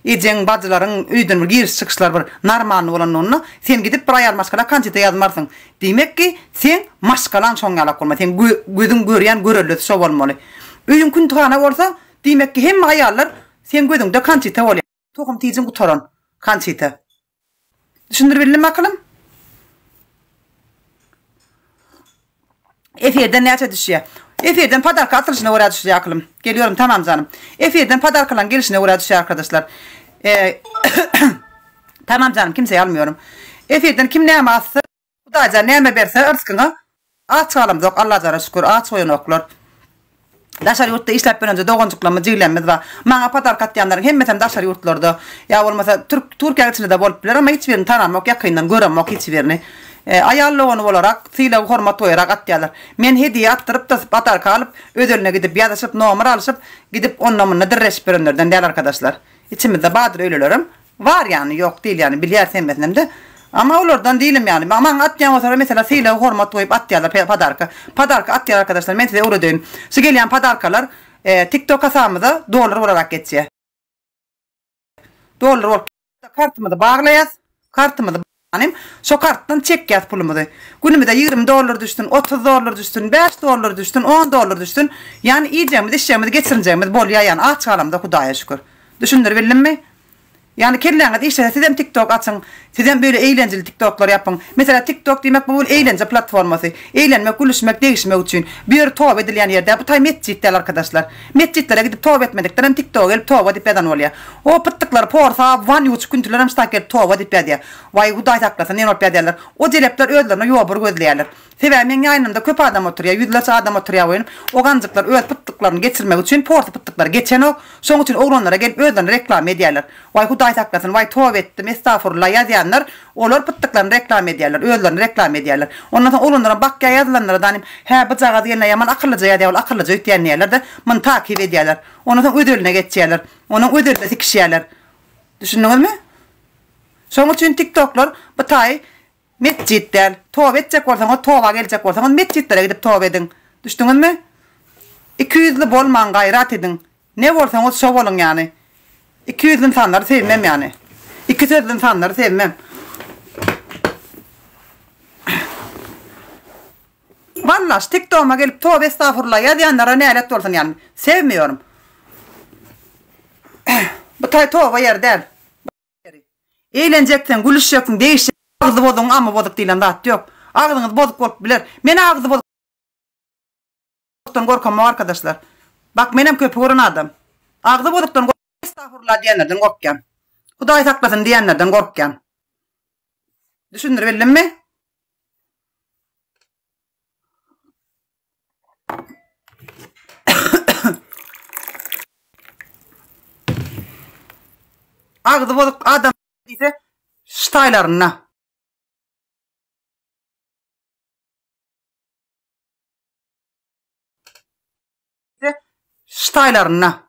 Ejeng bacıların üýden bir giriş çykyşlar bir narmanly bolan onu sen gidip bir ayar maskala kançyta ýazmarsın. Demek ki sen maskalan soňalak bolma. Sen gözüň görýän göreldi şo bolmaly. Üýüň küntühana bolsa demek ki hem ayarlar sen gözüňde kançyta bolýar. Tohum tiýjin gutaran kançyta. Düşündir bildim bakalım. Efirden näçe düşýär? Efirden padarka atılışına uğra düşüyor aklım. Geliyorum tamam canım. Efirden padarkalan gelişine uğra düşüyor arkadaşlar. Tamam canım kimseyi almıyorum. Efirden kim neyme atsın? Bu da acar neyme berse ırskına. Aç alım yok Allah cara şükür. Aç oyun oklar. Daşar yurtta işlep önce doğuncuklamı ciglenmez va. Maňa padarka atyanların hemmeten daşar yurtlarda. Ya olmasa Türkiýe içinde de bolup biler ama hiçbirini tanamok yakından göremok hiçbirini. Ayarlığını olarak, sıyla hormat oyarak atyalar. Men hediye attırıp da padarka alıp, ödülüne gidip yazışıp, nomer alışıp, gidip onun namına dirreşip verenlerden değerli arkadaşlar. İçimizde badır öylelerim. Var yani, yok değil yani, bilyersen benim de. Ama olurdan değilim yani. Ama atyan olsa mesela sıyla hormat oyup atyalar padarka. Padarka atyalar arkadaşlar. Men size öyle diyeyim. Şu gelen padarkalar TikTok hesabımıza dolar olarak geçiyor. Dolar olarak kartımı da bağlayaz. Kartımı da Anim şu kartdan çek yaz pulumuzu. Günümüzde 20 dolar düştün, 30 dolar düştün, 5 dolar düştün, 10 dolar düştün. Yani iyicemiz, işyemiz, geçireceğimiz bol ya yani aç alamda Hudaya şükür. Düşündür bildin mi? Yani kelleňiz işte sizem TikTok açın. Sizem böyle eğlenceli TikToklar yapın. Mesela TikTok demek bu eğlence platforması. Eğlenmek, gülüşmek, değişmek için bir tövbe edilen yerde bu tay mescitler arkadaşlar. Mescitlere gidip tövbe etmediklerim TikTok'a gelip tövbe edip eden oluyor. O pıttıklar porsa van yuç küntülerim stakir tövbe edip ediyor. Vay Huday taklasın ne olup ediyorlar. O celepler öldürünü yobur gözleyerler. Sebemin yayınımda köp adam oturuyor, yüzlerce adam oturuyor oyun. O gancıklar öl pıttıklarını geçirmek için porsa pıttıklar geçen o. Son için oğlanlara gelip öldürünü reklam ediyorlar. Vay Huday taklasın, vay tövbe ettim, estağfurullah yazıyanlar. Olur pıttıklarını reklam ediyorlar, öğlerini reklam ediyorlar. Ondan sonra oğlanlara bak ya yazılanlara danim, he bıcağı diyenler yaman akıllıca ya akıllıca ütleyenler de bunu takip ediyorlar. Ondan sonra ödülüne geçiyorlar. Onun ödülüne sikişiyorlar. Düşündünüz mü? Son için TikTok'lar bu tay mescitler, tövbe edecek olsanız, tövbe gelecek olsanız mescitlere gidip tövbe edin. Düştünüz mü? 200'lü bolman gayret edin. Ne olsanız şov olun yani. 200 insanları sevmem yani. 200 insanları sevmem. Vallahi TikTok'uma gelip tövbe estağfurullah ya diyenlere ne alet olsun yani. Sevmiyorum. Bu tay tövbe yer değil. Eğleneceksin, gülüşeceksin, değişeceksin. Ağzı bozuk ama bozuk değil andat yok. Ağzınız bozuk olup bilir. Meni ağzı bozuktan korkamam arkadaşlar. Bak benim köpüğürün adam. Ağzı bozuktan korkamam. Estağfurullah diyenlerden korkken. Huday saklasın diyenlerden korkken. Düşündür bildin mi? Ağzı bozuk adam ise staylarına. Staylarına.